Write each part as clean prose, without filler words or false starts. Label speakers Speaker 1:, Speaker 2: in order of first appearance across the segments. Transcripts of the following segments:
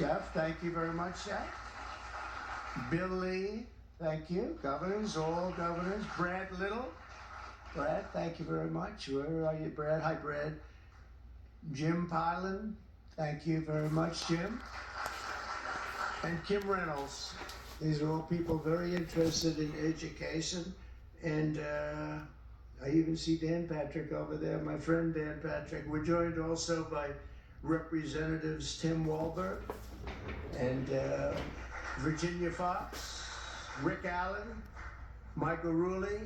Speaker 1: Jeff, thank you very much, Jeff. Bill Lee, thank you. Governors, all governors. Brad Little. Brad, thank you very much. Where are you, Brad? Hi, Brad. Jim Pylan, thank you very much, Jim. And Kim Reynolds. These are all people very interested in education. And I even see Dan Patrick over there, my friend Dan Patrick. We're joined also by Representatives Tim Walberg and Virginia Fox, Rick Allen, Michael Rulli,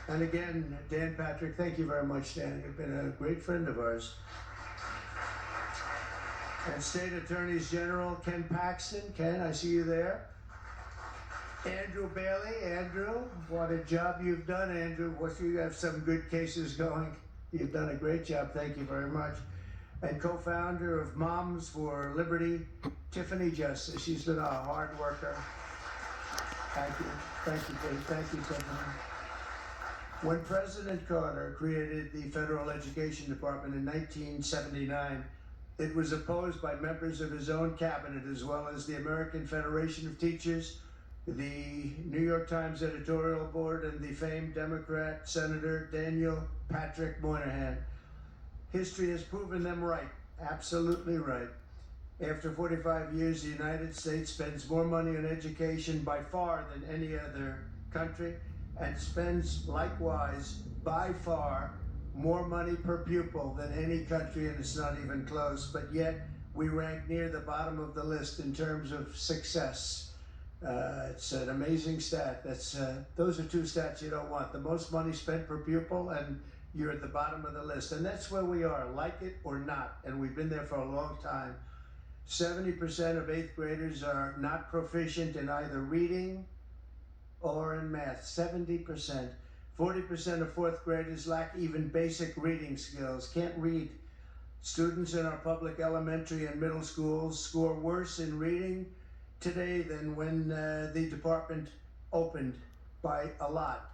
Speaker 1: and again, Dan Patrick. Thank you very much, Dan. You've been a great friend of ours. And State Attorneys General Ken Paxton. Ken, I see you there. Andrew Bailey. Andrew, what a job you've done, Andrew. You have some good cases going. You've done a great job. Thank you very much. And co-founder of Moms for Liberty, Tiffany Justice. She's been a hard worker. Thank you. Thank you, Dave. Thank you, Tiffany. When President Carter created the Federal Education Department in 1979, it was opposed by members of his own cabinet, as well as the American Federation of Teachers, the New York Times editorial board, and the famed Democrat Senator Daniel Patrick Moynihan. History has proven them right, absolutely right. After 45 years, the United States spends more money on education by far than any other country, and spends likewise by far more money per pupil than any country, and it's not even close, but yet we rank near the bottom of the list in terms of success. It's an amazing stat. Those are two stats you don't want. The most money spent per pupil, and you're at the bottom of the list. And that's where we are, like it or not, and we've been there for a long time. 70% of 8th graders are not proficient in either reading or in math. 70%. 40% of 4th graders lack even basic reading skills, can't read. Students in our public elementary and middle schools score worse in reading today than when the department opened, by a lot.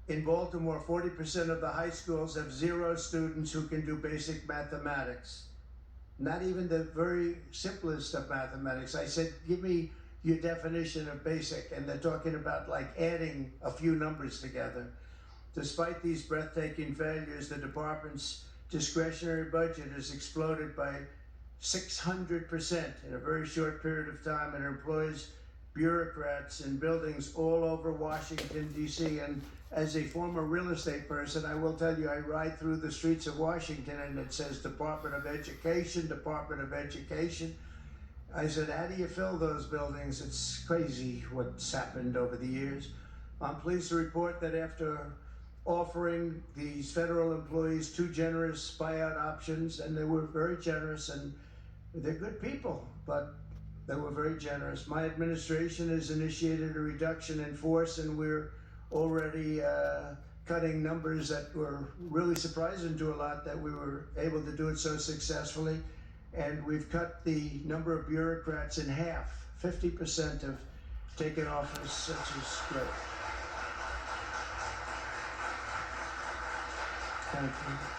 Speaker 1: In Baltimore, 40% of the high schools have 0 students who can do basic mathematics. Not even the very simplest of mathematics. I said, give me your definition of basic, and they're talking about like adding a few numbers together. Despite these breathtaking failures, the department's discretionary budget has exploded by 600% in a very short period of time, and employs bureaucrats in buildings all over Washington, D.C. And as a former real estate person, I will tell you, I ride through the streets of Washington and it says Department of Education, Department of Education. I said, how do you fill those buildings? It's crazy what's happened over the years. I'm pleased to report that after offering these federal employees 2 generous buyout options, and they were very generous, and they're good people, but they were very generous. My administration has initiated a reduction in force, and we're already cutting numbers that were really surprising to a lot, that we were able to do it so successfully. And we've cut the number of bureaucrats in half. 50% have taken office, which is great. Thank you.